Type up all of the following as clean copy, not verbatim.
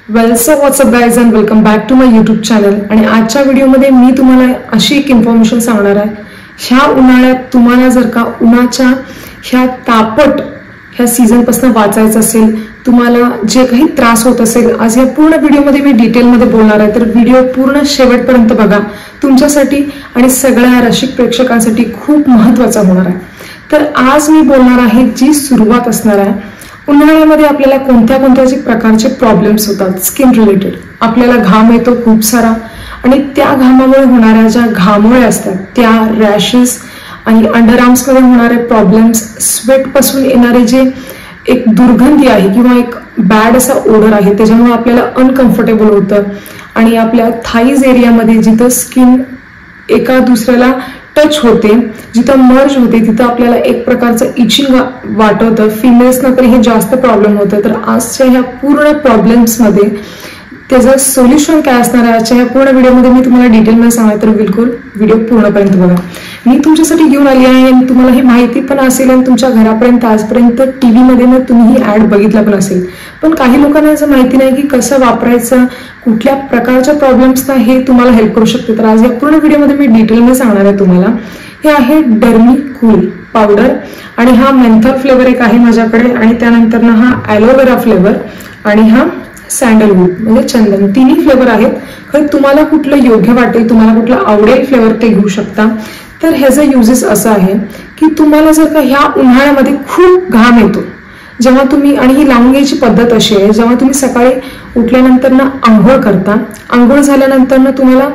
Well so what's up guys and welcome back to my YouTube channel. आणि आजच्या व्हिडिओमध्ये मी तुम्हाला अशी एक इन्फॉर्मेशन सांगणार आहे. ह्या उन्हाळ्यात तुम्हाला जर का उन्हाच्या ह्या तापट ह्या सीझनपासून वाचायचं असेल, तुम्हाला जे काही त्रास होत असेल, आज या पूर्ण व्हिडिओमध्ये मी डिटेलमध्ये बोलणार आहे. तर व्हिडिओ पूर्ण शेवटपर्यंत बघा. तुमच्यासाठी आणि सगळ्या रसिक प्रेक्षकांसाठी खूप महत्त्वाचा होणार आहे. तर आज मी बोलणार आहे जी सुरुवात असणार आहे. उन्हाळ्यामध्ये आपल्याला कोणत्या प्रकारचे प्रॉब्लेम्स होतात स्किन रिलेटेड. आपल्याला घाम येतो खूप सारा आणि त्या घामामुळे होणाऱ्या ज्या घामोळ्या असतात त्या रॅशेस आणि अंडरआर्म्समध्ये होणारे प्रॉब्लेम्स, स्वेट पासून येणारे जे एक दुर्गंधी आहे किंवा एक बॅड असा ओडर आहे, त्याच्यामुळे आपल्याला अनकम्फर्टेबल होतं. आणि आपल्या थाईज एरियामध्ये जिथं स्किन एका दुसऱ्याला टच होते, जिथं मर्ज होते, तिथं आपल्याला एक प्रकारचं इचिंग वाटवतं. फिमेल्सना तरी हे जास्त प्रॉब्लेम होतं. तर आजच्या ह्या पूर्ण प्रॉब्लेम्समध्ये त्याचं सोल्युशन काय असणार आहे आजच्या ह्या पूर्ण व्हिडिओमध्ये मी तुम्हाला डिटेलमध्ये सांगणार. तर बिलकुल व्हिडिओ पूर्णपर्यंत बघा. मी तुमच्यासाठी घेऊन आली आहे आणि तुम्हाला ही माहिती पण असेल आणि तुमच्या घरापर्यंत आजपर्यंत टीव्हीमध्ये ना तुम्ही ही ऍड बघितला पण असेल. पण काही लोकांना असं माहिती नाही की कसं वापरायचं, कुठल्या प्रकारच्या प्रॉब्लेम्सना हे तुम्हाला हेल्प करू शकते. तर आज या पूर्ण व्हिडिओमध्ये मी डिटेलमध्ये सांगणार आहे तुम्हाला. हे आहे डर्मी कूल पावडर आणि हा मेंथॉल फ्लेवर एक आहे माझ्याकडे आणि त्यानंतर ना हा ॲलोवेरा फ्लेवर आणि हा सॅन्डलवूड म्हणजे चंदन. तिन्ही फ्लेवर आहेत. खरं तुम्हाला कुठलं योग्य वाटेल, तुम्हाला कुठलं आवडेल फ्लेवर ते घेऊ शकता. तर ह्याचा युजेस असं आहे की तुम्हाला जर का ह्या उन्हाळ्यामध्ये खूप घाम येतो, जेव्हा तुम्ही, आणि ही लावून घ्यायची पद्धत अशी आहे, जेव्हा तुम्ही सकाळी उठल्यानंतर ना आंघोळ करता, आंघोळ झाल्यानंतर ना तुम्हाला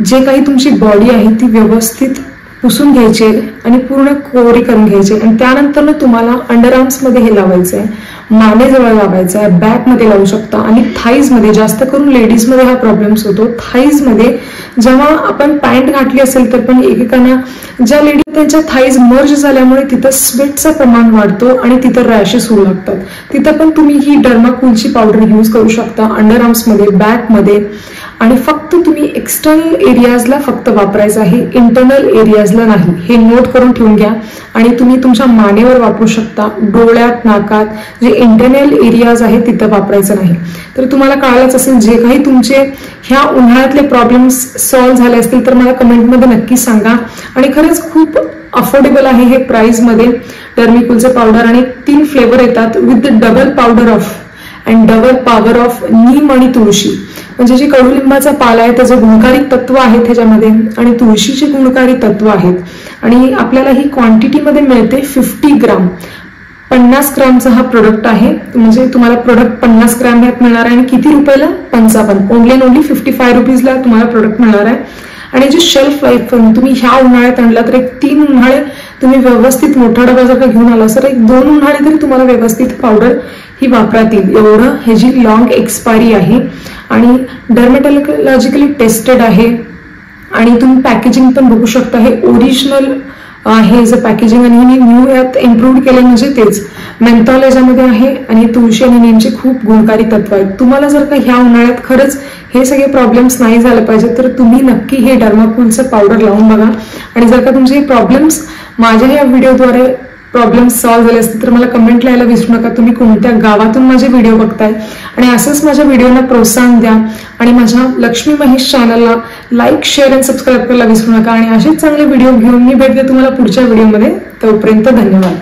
जे काही तुमची बॉडी आहे ती व्यवस्थित पुसून घ्यायची आणि पूर्ण कोरी करून घ्यायची आणि त्यानंतर ना तुम्हाला अंडरआर्म्समध्ये हे लावायचं आहे, मानेजवळ लावायचं आहे, बॅकमध्ये लावू शकता आणि थाईजमध्ये. जास्त करून लेडीजमध्ये हा प्रॉब्लेम्स होतो. थाईजमध्ये जेव्हा आपण पॅन्ट घातली असेल तर पण एकेकांना, ज्या लेडीज त्यांच्या थाईज मर्ज झाल्यामुळे तिथं स्वेटचं प्रमाण वाढतो आणि तिथं रॅशेस होऊ लागतात, तिथं पण तुम्ही ही डर्माकूलची पावडर यूज करू शकता अंडरआर्म्समध्ये, बॅकमध्ये. आणि फक्त तुम्ही एक्सटर्नल एरियाजला फक्त वापरायचं आहे, इंटरनल एरियाजला नाही. हे नोट करून ठेवून घ्या. आणि तुम्ही तुमच्या मानेवर वापरू शकता, डोळ्यात, नाकात, जे इंटरनल एरियाज आहे तिथं वापरायचं नाही. तर तुम्हाला कळालंच असेल, जे काही तुमचे ह्या उन्हाळ्यातले प्रॉब्लेम्स सॉल्व्ह झाले असतील तर मला कमेंटमध्ये नक्की सांगा. आणि खरंच खूप अफोर्डेबल आहे हे प्राइसमध्ये डर्मिकूलचे पावडर. आणि 3 फ्लेवर येतात with double powder of and double power of neem आणि तुळशी. म्हणजे जे कडुलिंबाचा पाला आहे त्याचं गुणकारी तत्व आहे त्याच्यामध्ये आणि तुळशीचे गुणकारी तत्व आहेत. आणि आपल्याला ही क्वांटिटीमध्ये मिळते 50 ग्राम. 50 ग्रामचा हा प्रोडक्ट आहे. म्हणजे तुम्हाला प्रोडक्ट 50 ग्राम ह्यात मिळणार आहे. आणि किती रुपयाला? 55. ओनली अँड ओनली 55 रुपीजला तुम्हाला प्रोडक्ट मिळणार आहे. आणि जे शेल्फ लाईफ तुम्ही ह्या उन्हाळ्यात आणला तर एक 3 उन्हाळे तुम्ही व्यवस्थित, मोठा डबा जर का घेऊन आला तर एक 2 उन्हाळे तरी तुम्हाला व्यवस्थित पावडर ही वापरात येईल, एवढं ह्याची लॉंग एक्सपायरी आहे. आणि डर्मेटॉलॉजिकली टेस्टेड आहे. आणि तुम्ही पॅकेजिंग पण बघू शकता, हे ओरिजिनल आहे याचं पॅकेजिंग. आणि न्यू यात इम्प्रूव्ह केलं म्हणजे तेच मेंथॉल याच्यामध्ये आहे आणि तुळशी आणि नीमचे खूप गुणकारी तत्व आहेत. तुम्हाला जर का ह्या उन्हाळ्यात खरंच हे सगळे प्रॉब्लेम्स नाही झाले पाहिजे तर तुम्ही नक्की हे डर्माकूलचं पावडर लावून बघा. आणि जर का तुमचे प्रॉब्लेम्स माझ्या या व्हिडिओद्वारे प्रॉब्लेम्स सॉल्व्ह झाले असतील तर मला कमेंट लिहायला विसरू नका. तुम्ही कोणत्या गावातून माझे व्हिडिओ बघताय. आणि असंच माझ्या व्हिडिओला प्रोत्साहन द्या. आणि माझ्या लक्ष्मी महेश चॅनलला लाईक, शेअर आणि सबस्क्राईब करायला विसरू नका. आणि असेच चांगले व्हिडिओ घेऊन मी भेटते तुम्हाला पुढच्या व्हिडिओमध्ये. तोपर्यंत धन्यवाद.